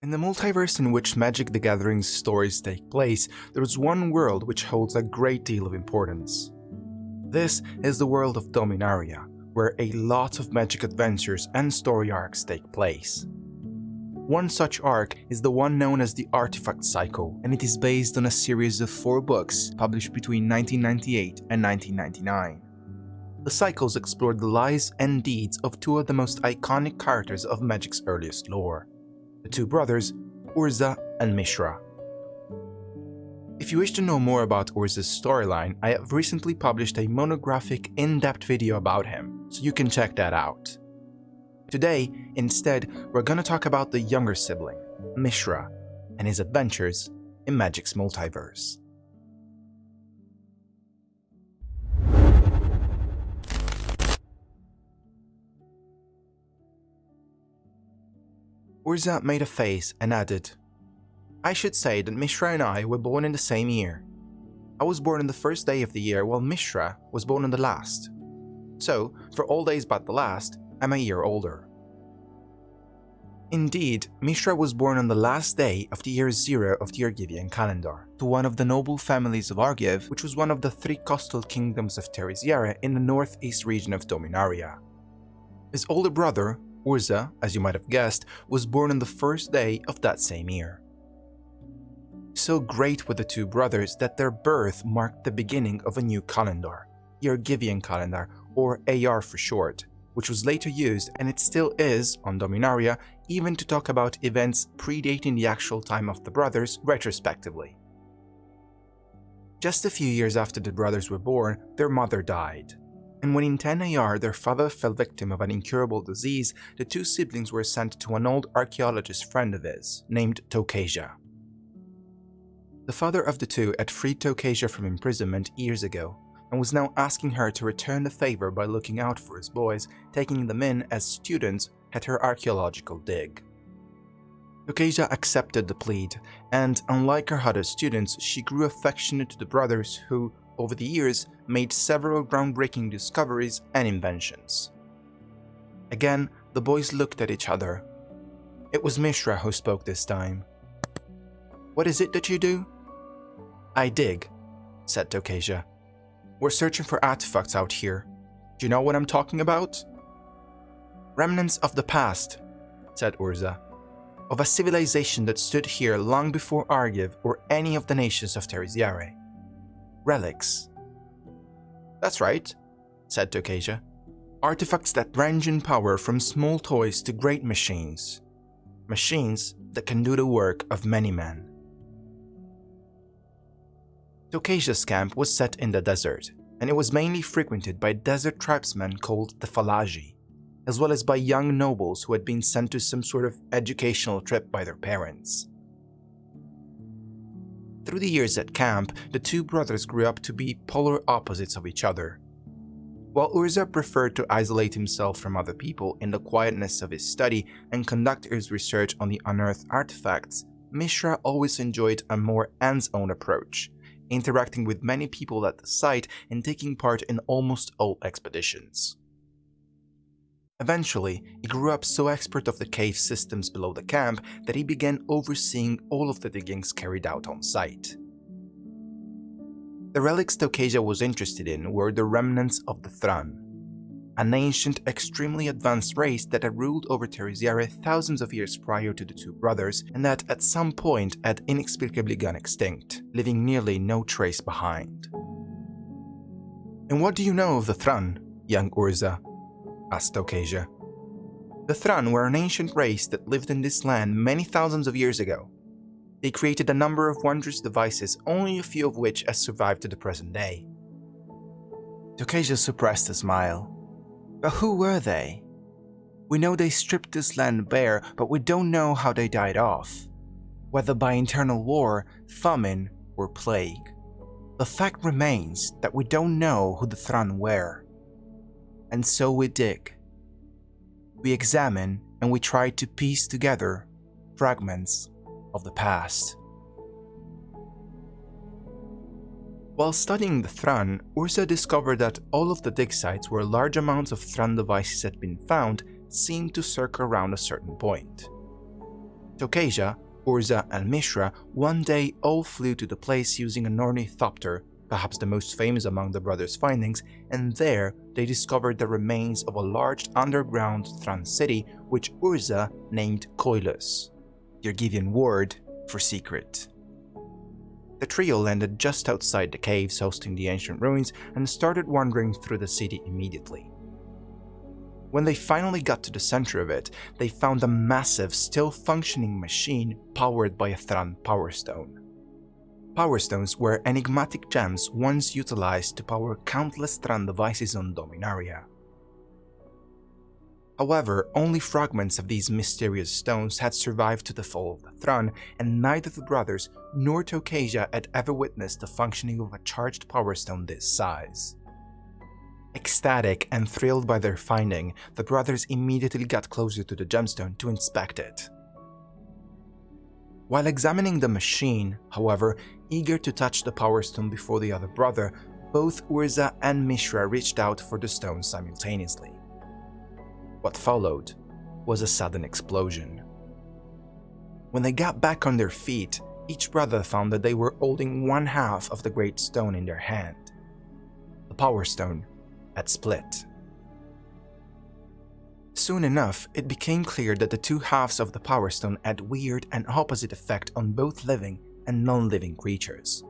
In the multiverse in which Magic the Gathering's stories take place, there is one world which holds a great deal of importance. This is the world of Dominaria, where a lot of Magic adventures and story arcs take place. One such arc is the one known as the Artifact Cycle, and it is based on a series of 4 books published between 1998 and 1999. The cycles explore the lives and deeds of 2 of the most iconic characters of Magic's earliest lore, the 2 brothers, Urza and Mishra. If you wish to know more about Urza's storyline, I have recently published a monographic in-depth video about him, so you can check that out. Today, instead, we're gonna talk about the younger sibling, Mishra, and his adventures in Magic's multiverse. Urza made a face and added, "I should say that Mishra and I were born in the same year. I was born on the first day of the year while Mishra was born on the last. So, for all days but the last, I'm a year older." Indeed, Mishra was born on the last day of the year 0 of the Argivian calendar, to one of the noble families of Argive, which was one of the 3 coastal kingdoms of Terisiare in the northeast region of Dominaria. His older brother, Urza, as you might have guessed, was born on the first day of that same year. So great were the 2 brothers that their birth marked the beginning of a new calendar, the Argivian calendar, or AR for short, which was later used, and it still is, on Dominaria, even to talk about events predating the actual time of the brothers retrospectively. Just a few years after the brothers were born, their mother died, and when in 10 AR their father fell victim of an incurable disease, the 2 siblings were sent to an old archaeologist friend of his, named Tocasia. The father of the 2 had freed Tocasia from imprisonment years ago, and was now asking her to return the favor by looking out for his boys, taking them in as students at her archaeological dig. Tocasia accepted the plead, and unlike her other students, she grew affectionate to the brothers who, over the years, made several groundbreaking discoveries and inventions. Again, the boys looked at each other. It was Mishra who spoke this time. "What is it that you do?" "I dig," said Tocasia. "We're searching for artifacts out here. Do you know what I'm talking about?" "Remnants of the past," said Urza, "of a civilization that stood here long before Argive or any of the nations of Terisiare. Relics." "That's right," said Tocasia. "Artifacts that range in power from small toys to great machines. Machines that can do the work of many men." Tocasia's camp was set in the desert, and it was mainly frequented by desert tribesmen called the Fallaji, as well as by young nobles who had been sent to some sort of educational trip by their parents. Through the years at camp, the 2 brothers grew up to be polar opposites of each other. While Urza preferred to isolate himself from other people in the quietness of his study and conduct his research on the unearthed artifacts, Mishra always enjoyed a more hands-on approach, interacting with many people at the site and taking part in almost all expeditions. Eventually, he grew up so expert of the cave systems below the camp that he began overseeing all of the diggings carried out on site. The relics Tocasia was interested in were the remnants of the Thran, an ancient, extremely advanced race that had ruled over Terisiare thousands of years prior to the 2 brothers, and that at some point had inexplicably gone extinct, leaving nearly no trace behind. "And what do you know of the Thran, young Urza?" asked Tocasia. "The Thran were an ancient race that lived in this land many thousands of years ago. They created a number of wondrous devices, only a few of which have survived to the present day." Tocasia suppressed a smile. "But who were they? We know they stripped this land bare, but we don't know how they died off, whether by internal war, famine, or plague. The fact remains that we don't know who the Thran were. And so we dig. We examine and we try to piece together fragments of the past." While studying the Thran, Urza discovered that all of the dig sites where large amounts of Thran devices had been found seemed to circle around a certain point. Tocasia, Urza, and Mishra one day all flew to the place using an ornithopter, perhaps the most famous among the brothers' findings, and there they discovered the remains of a large underground Thran city which Urza named Koilus, the Argivian word for secret. The trio landed just outside the caves hosting the ancient ruins and started wandering through the city immediately. When they finally got to the center of it, they found a massive, still functioning machine powered by a Thran power stone. Power stones were enigmatic gems once utilized to power countless Thran devices on Dominaria. However, only fragments of these mysterious stones had survived to the fall of the Thran, and neither the brothers nor Tocasia had ever witnessed the functioning of a charged power stone this size. Ecstatic and thrilled by their finding, the brothers immediately got closer to the gemstone to inspect it. While examining the machine, however, eager to touch the power stone before the other brother, both Urza and Mishra reached out for the stone simultaneously. What followed was a sudden explosion. When they got back on their feet, each brother found that they were holding one half of the great stone in their hand. The power stone had split. Soon enough, it became clear that the two halves of the Power Stone had weird and opposite effect on both living and non-living creatures.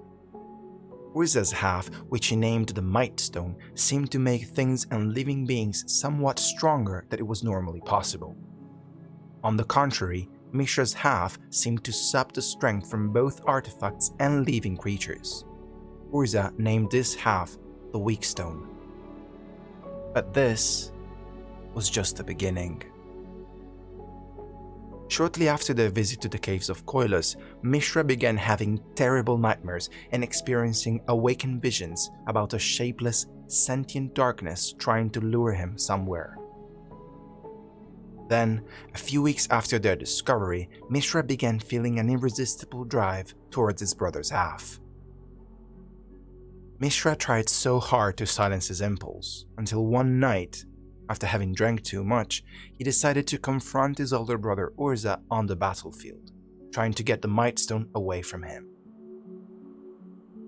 Urza's half, which he named the Might Stone, seemed to make things and living beings somewhat stronger than it was normally possible. On the contrary, Mishra's half seemed to sap the strength from both artifacts and living creatures. Urza named this half the Weak Stone. But this was just the beginning. Shortly after their visit to the caves of Koilus, Mishra began having terrible nightmares and experiencing awakened visions about a shapeless, sentient darkness trying to lure him somewhere. Then, a few weeks after their discovery, Mishra began feeling an irresistible drive towards his brother's half. Mishra tried so hard to silence his impulse, until one night, after having drank too much, he decided to confront his older brother Urza on the battlefield, trying to get the Might Stone away from him.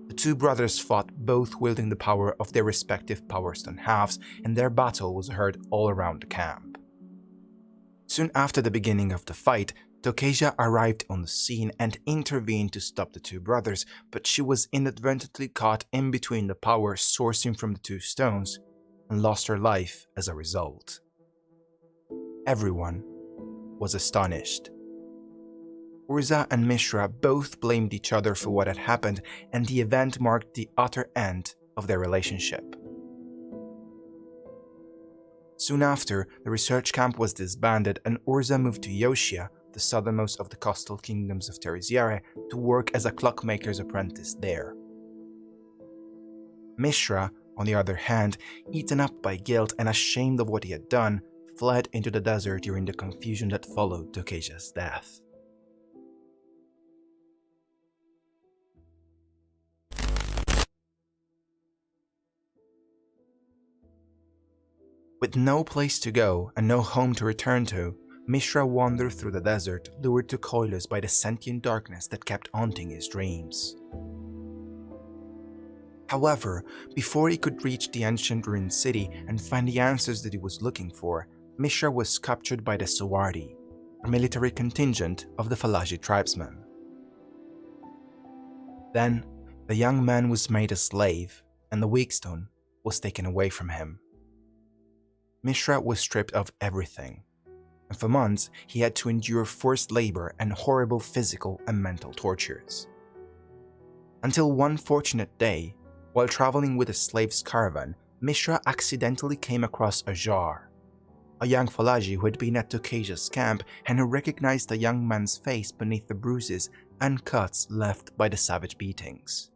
The two brothers fought, both wielding the power of their respective Power Stone halves, and their battle was heard all around the camp. Soon after the beginning of the fight, Tocasia arrived on the scene and intervened to stop the two brothers, but she was inadvertently caught in between the power sourcing from the two stones and lost her life as a result. Everyone was astonished. Urza and Mishra both blamed each other for what had happened, and the event marked the utter end of their relationship. Soon after, the research camp was disbanded and Urza moved to Yoshia, the southernmost of the coastal kingdoms of Terisiare, to work as a clockmaker's apprentice there. Mishra, on the other hand, eaten up by guilt and ashamed of what he had done, fled into the desert during the confusion that followed Tocasia's death. With no place to go and no home to return to, Mishra wandered through the desert, lured to Koilus by the sentient darkness that kept haunting his dreams. However, before he could reach the ancient ruined city and find the answers that he was looking for, Mishra was captured by the Sawardi, a military contingent of the Fallaji tribesmen. Then, the young man was made a slave, and the Weak Stone was taken away from him. Mishra was stripped of everything, and for months he had to endure forced labor and horrible physical and mental tortures. Until one fortunate day, while traveling with a slaves' caravan, Mishra accidentally came across a jar, a young Fallaji who had been at Tocasia's camp and who recognized the young man's face beneath the bruises and cuts left by the savage beatings.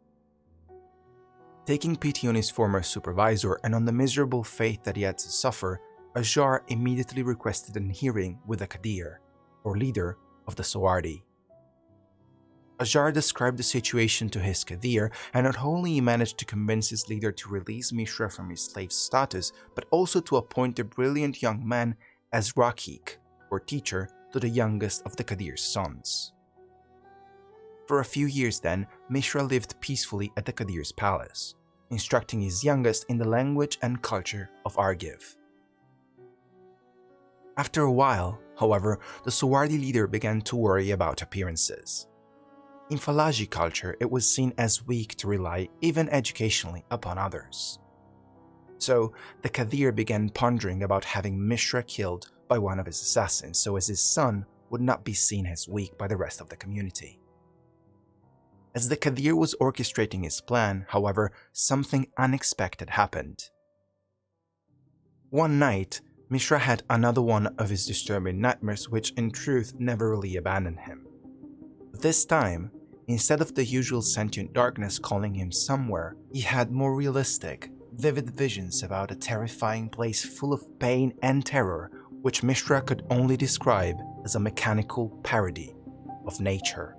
Taking pity on his former supervisor and on the miserable fate that he had to suffer, Ajar immediately requested an hearing with the Kadir, or leader of the Sawardi. Ajar described the situation to his Kadir, and not only he managed to convince his leader to release Mishra from his slave status, but also to appoint the brilliant young man as Rakik, or teacher, to the youngest of the Kadir's sons. For a few years then, Mishra lived peacefully at the Kadir's palace, instructing his youngest in the language and culture of Argive. After a while, however, the Suwardi leader began to worry about appearances. In Fallaji culture, it was seen as weak to rely, even educationally, upon others. So, the Kadir began pondering about having Mishra killed by one of his assassins so as his son would not be seen as weak by the rest of the community. As the Kadir was orchestrating his plan, however, something unexpected happened. One night, Mishra had another one of his disturbing nightmares which in truth never really abandoned him. This time, instead of the usual sentient darkness calling him somewhere, he had more realistic, vivid visions about a terrifying place full of pain and terror which Mishra could only describe as a mechanical parody of nature.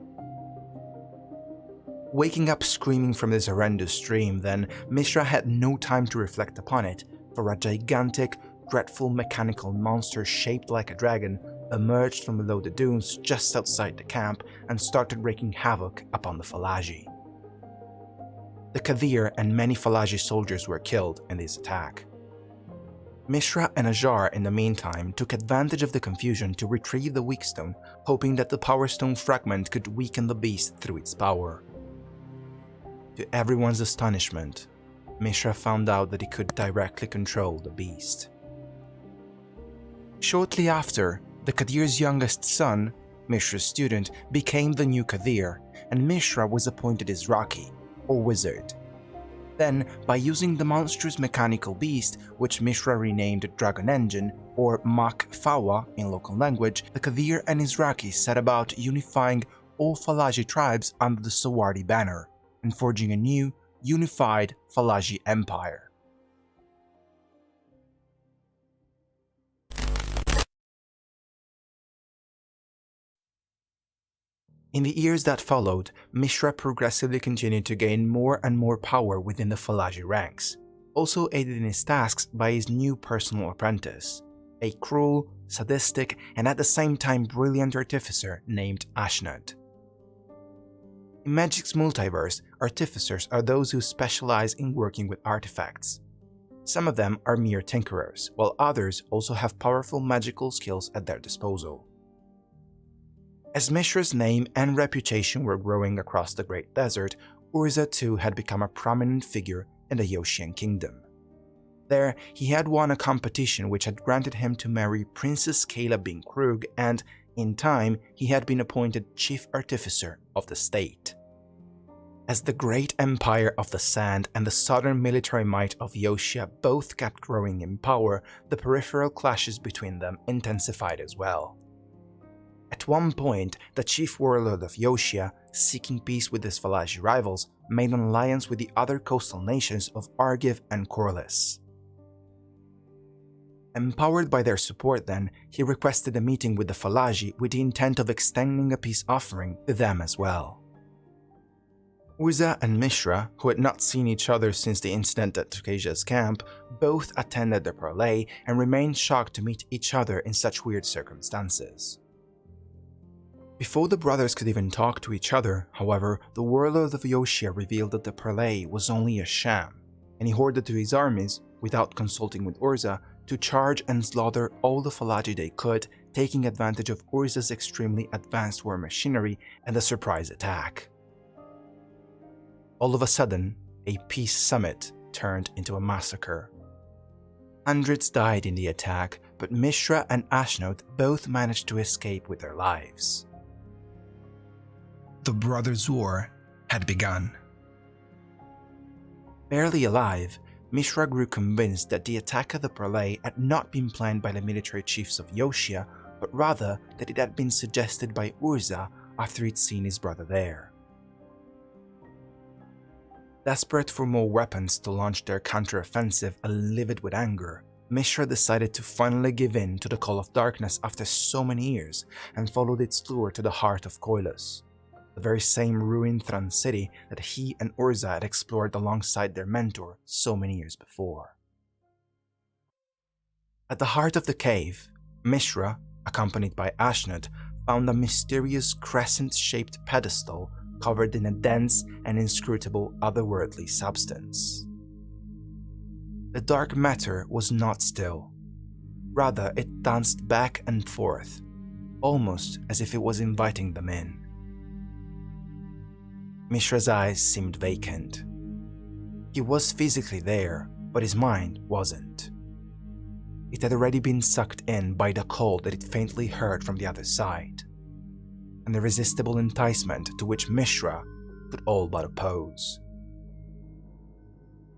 Waking up screaming from this horrendous dream, then, Mishra had no time to reflect upon it, for a gigantic, dreadful mechanical monster shaped like a dragon emerged from below the dunes just outside the camp and started wreaking havoc upon the Fallaji. The Kadir and many Fallaji soldiers were killed in this attack. Mishra and Ajar, in the meantime, took advantage of the confusion to retrieve the weak stone, hoping that the Power Stone fragment could weaken the beast through its power. To everyone's astonishment, Mishra found out that he could directly control the beast. Shortly after, the Kadir's youngest son, Mishra's student, became the new Kadir, and Mishra was appointed his Raki, or wizard. Then, by using the monstrous mechanical beast, which Mishra renamed Dragon Engine, or Mak Fawa in local language, the Kadir and his Raki set about unifying all Fallaji tribes under the Suwardi banner, and forging a new, unified Fallaji empire. In the years that followed, Mishra progressively continued to gain more and more power within the Fallaji ranks, also aided in his tasks by his new personal apprentice, a cruel, sadistic, and at the same time brilliant artificer named Ashnod. In Magic's multiverse, artificers are those who specialize in working with artifacts. Some of them are mere tinkerers, while others also have powerful magical skills at their disposal. As Mishra's name and reputation were growing across the Great Desert, Urza too had become a prominent figure in the Yoshian kingdom. There, he had won a competition which had granted him to marry Princess Kayla bin Krug, and, in time, he had been appointed Chief Artificer of the state. As the great empire of the Sand and the southern military might of Yoshia both kept growing in power, the peripheral clashes between them intensified as well. At one point, the chief warlord of Yoshia, seeking peace with his Fallaji rivals, made an alliance with the other coastal nations of Argive and Corliss. Empowered by their support then, he requested a meeting with the Fallaji with the intent of extending a peace offering to them as well. Urza and Mishra, who had not seen each other since the incident at Tocasia's camp, both attended the parley and remained shocked to meet each other in such weird circumstances. Before the brothers could even talk to each other, however, the warlord of Yoshia revealed that the parley was only a sham, and he ordered to his armies, without consulting with Urza, to charge and slaughter all the Fallaji they could, taking advantage of Urza's extremely advanced war machinery and a surprise attack. All of a sudden, a peace summit turned into a massacre. Hundreds died in the attack, but Mishra and Ashnod both managed to escape with their lives. The brothers' war had begun. Barely alive, Mishra grew convinced that the attack at the parley had not been planned by the military chiefs of Yoshia, but rather that it had been suggested by Urza after he'd seen his brother there. Desperate for more weapons to launch their counter-offensive and livid with anger, Mishra decided to finally give in to the call of darkness after so many years and followed its lure to the heart of Koilos, the very same ruined Thran city that he and Urza had explored alongside their mentor so many years before. At the heart of the cave, Mishra, accompanied by Ashnod, found a mysterious crescent-shaped pedestal covered in a dense and inscrutable otherworldly substance. The dark matter was not still. Rather, it danced back and forth, almost as if it was inviting them in. Mishra's eyes seemed vacant. He was physically there, but his mind wasn't. It had already been sucked in by the call that it faintly heard from the other side, an irresistible enticement to which Mishra could all but oppose.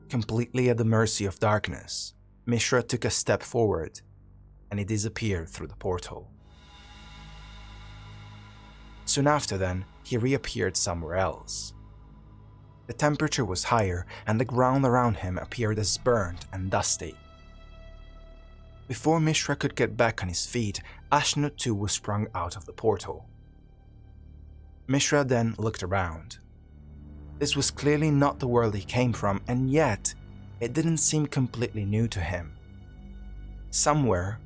Completely at the mercy of darkness, Mishra took a step forward, and he disappeared through the portal. Soon after then, he reappeared somewhere else. The temperature was higher, and the ground around him appeared as burnt and dusty. Before Mishra could get back on his feet, Ashnod too was sprung out of the portal. Mishra then looked around. This was clearly not the world he came from, and yet it didn't seem completely new to him. Somewhere,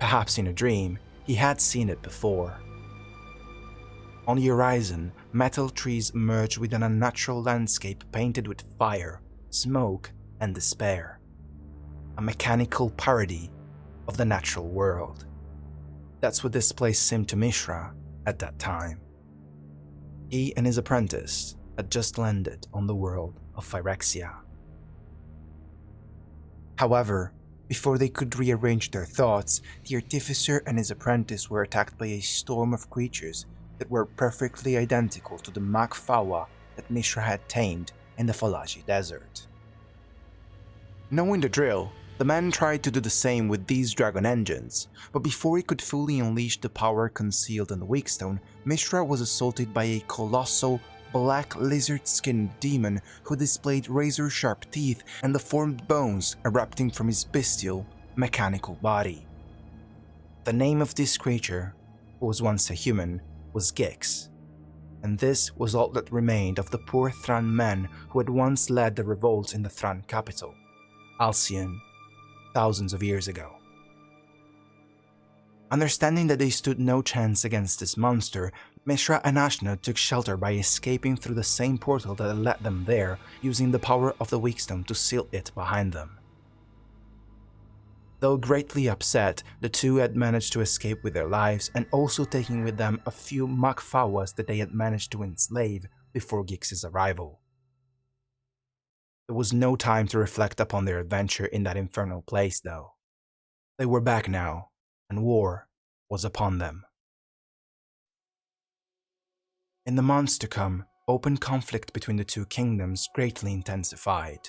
perhaps in a dream, he had seen it before. On the horizon, metal trees merged with an unnatural landscape painted with fire, smoke, and despair. A mechanical parody of the natural world. That's what this place seemed to Mishra at that time. He and his apprentice had just landed on the world of Phyrexia. However, before they could rearrange their thoughts, the artificer and his apprentice were attacked by a storm of creatures that were perfectly identical to the Makfawa that Mishra had tamed in the Fallaji desert. Knowing the drill, the man tried to do the same with these dragon engines, but before he could fully unleash the power concealed in the Weakstone, Mishra was assaulted by a colossal, black lizard-skinned demon who displayed razor-sharp teeth and deformed bones erupting from his bestial, mechanical body. The name of this creature, who was once a human, was Gix, and this was all that remained of the poor Thran men who had once led the revolt in the Thran capital, Alcyon, thousands of years ago. Understanding that they stood no chance against this monster, Mishra and Ashnod took shelter by escaping through the same portal that had led them there, using the power of the Weakstone to seal it behind them. Though greatly upset, the two had managed to escape with their lives, and also taking with them a few Makfawas that they had managed to enslave before Gix's arrival. There was no time to reflect upon their adventure in that infernal place, though. They were back now, and war was upon them. In the months to come, open conflict between the two kingdoms greatly intensified.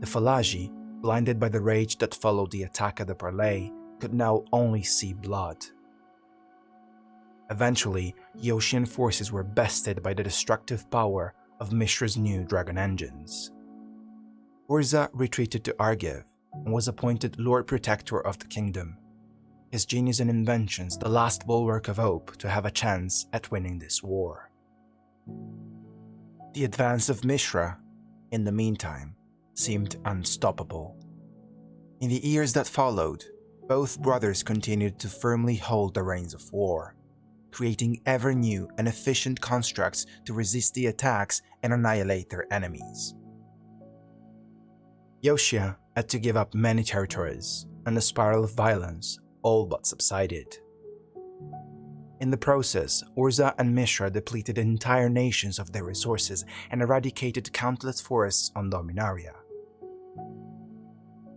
The Fallaji, blinded by the rage that followed the attack at the Parlay, could now only see blood. Eventually, Yoshian forces were bested by the destructive power of Mishra's new dragon engines. Urza retreated to Argive and was appointed Lord Protector of the kingdom, his genius and inventions the last bulwark of hope to have a chance at winning this war. The advance of Mishra, in the meantime, seemed unstoppable. In the years that followed, both brothers continued to firmly hold the reins of war, creating ever new and efficient constructs to resist the attacks and annihilate their enemies. Yoshia had to give up many territories, and the spiral of violence all but subsided. In the process, Urza and Mishra depleted entire nations of their resources and eradicated countless forests on Dominaria.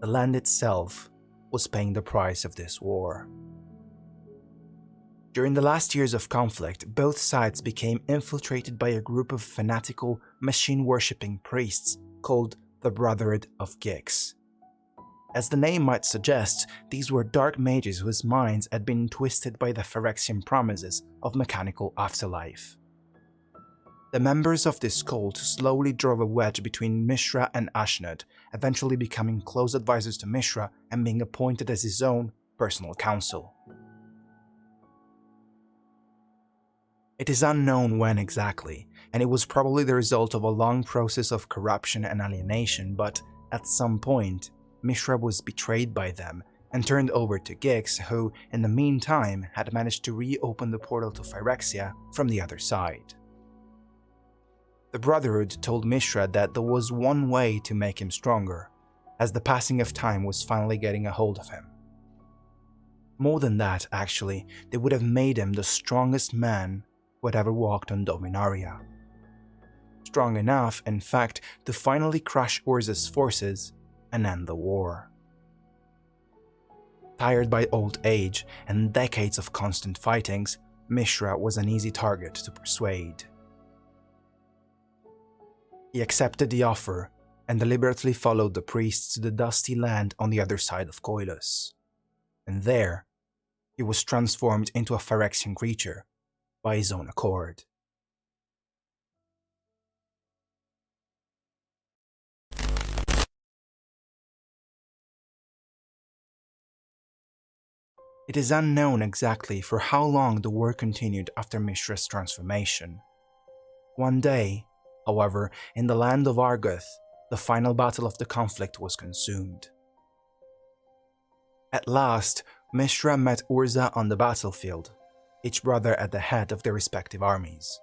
The land itself was paying the price of this war. During the last years of conflict, both sides became infiltrated by a group of fanatical, machine-worshipping priests called the Brotherhood of Gix. As the name might suggest, these were dark mages whose minds had been twisted by the Phyrexian promises of mechanical afterlife. The members of this cult slowly drove a wedge between Mishra and Ashnod, eventually becoming close advisors to Mishra and being appointed as his own personal counsel. It is unknown when exactly, and it was probably the result of a long process of corruption and alienation, but at some point, Mishra was betrayed by them and turned over to Gix, who, in the meantime, had managed to reopen the portal to Phyrexia from the other side. The Brotherhood told Mishra that there was one way to make him stronger, as the passing of time was finally getting a hold of him. More than that, actually, they would have made him the strongest man who had ever walked on Dominaria. Strong enough, in fact, to finally crush Urza's forces and end the war. Tired by old age and decades of constant fightings, Mishra was an easy target to persuade. He accepted the offer and deliberately followed the priests to the dusty land on the other side of Koilos. And there, he was transformed into a Phyrexian creature by his own accord. It is unknown exactly for how long the war continued after Mishra's transformation. One day, however, in the land of Argive, the final battle of the conflict was consumed. At last, Mishra met Urza on the battlefield, each brother at the head of their respective armies.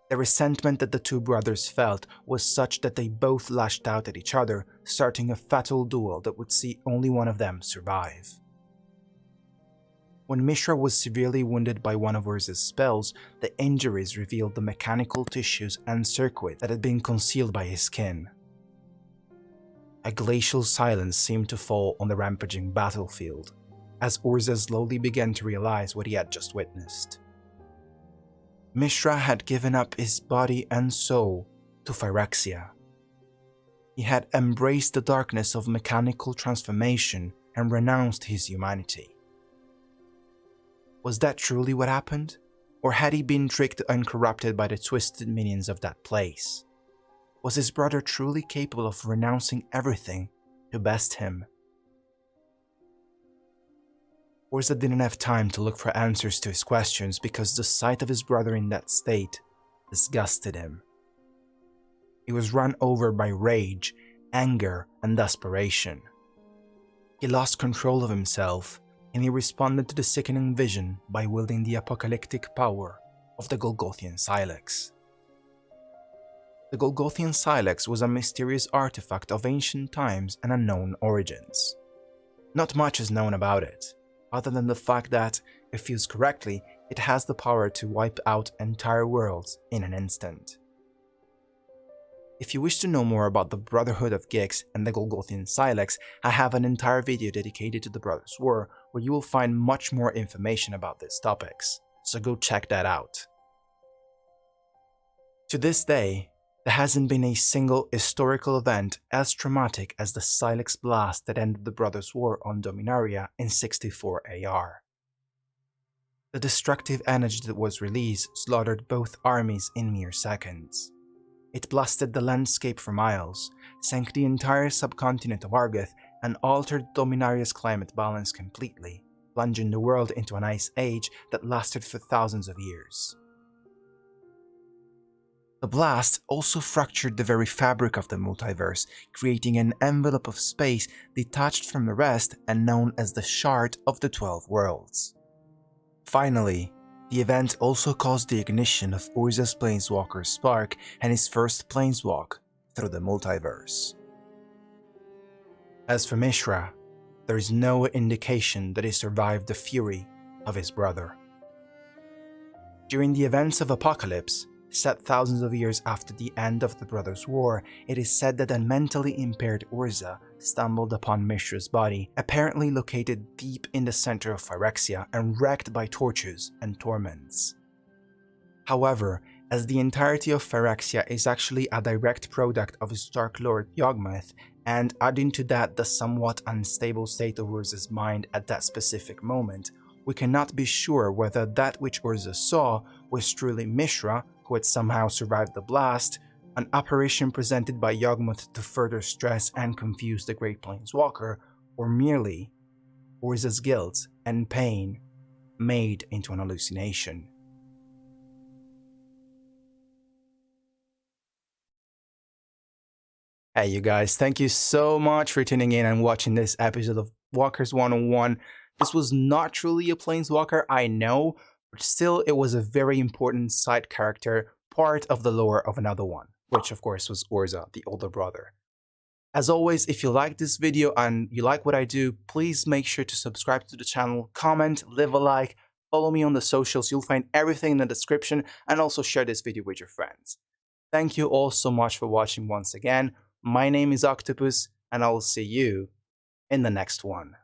The resentment that the two brothers felt was such that they both lashed out at each other, starting a fatal duel that would see only one of them survive. When Mishra was severely wounded by one of Urza's spells, the injuries revealed the mechanical tissues and circuit that had been concealed by his skin. A glacial silence seemed to fall on the rampaging battlefield, as Urza slowly began to realize what he had just witnessed. Mishra had given up his body and soul to Phyrexia. He had embraced the darkness of mechanical transformation and renounced his humanity. Was that truly what happened? Or had he been tricked and corrupted by the twisted minions of that place? Was his brother truly capable of renouncing everything to best him? Urza didn't have time to look for answers to his questions because the sight of his brother in that state disgusted him. He was run over by rage, anger, and desperation. He lost control of himself, and he responded to the sickening vision by wielding the apocalyptic power of the Golgothian Silex. The Golgothian Silex was a mysterious artifact of ancient times and unknown origins. Not much is known about it, other than the fact that, if used correctly, it has the power to wipe out entire worlds in an instant. If you wish to know more about the Brotherhood of Gix and the Golgothian Silex, I have an entire video dedicated to the Brothers' War where you will find much more information about these topics, so go check that out. To this day, there hasn't been a single historical event as traumatic as the Silex blast that ended the Brothers' War on Dominaria in 64 AR. The destructive energy that was released slaughtered both armies in mere seconds. It blasted the landscape for miles, sank the entire subcontinent of Argive, and altered Dominaria's climate balance completely, plunging the world into an ice age that lasted for thousands of years. The blast also fractured the very fabric of the multiverse, creating an envelope of space detached from the rest and known as the Shard of the 12 Worlds. Finally, the event also caused the ignition of Urza's Planeswalker Spark and his first planeswalk through the multiverse. As for Mishra, there is no indication that he survived the fury of his brother. During the events of Apocalypse, set thousands of years after the end of the Brothers' War, it is said that a mentally impaired Urza stumbled upon Mishra's body, apparently located deep in the center of Phyrexia and wrecked by tortures and torments. However, as the entirety of Phyrexia is actually a direct product of his Dark Lord Yawgmoth, and adding to that the somewhat unstable state of Urza's mind at that specific moment, we cannot be sure whether that which Urza saw was truly Mishra, who had somehow survived the blast, an apparition presented by Yawgmoth to further stress and confuse the Great Planeswalker, or merely Urza's guilt and pain made into an hallucination. Hey you guys, thank you so much for tuning in and watching this episode of Planeswalkers 101. This was not truly a Planeswalker, I know, but still it was a very important side character, part of the lore of another one, which of course was Urza, the older brother. As always, if you like this video and you like what I do, please make sure to subscribe to the channel, comment, leave a like, follow me on the socials, you'll find everything in the description, and also share this video with your friends. Thank you all so much for watching once again. My name is Octopus, and I will see you in the next one.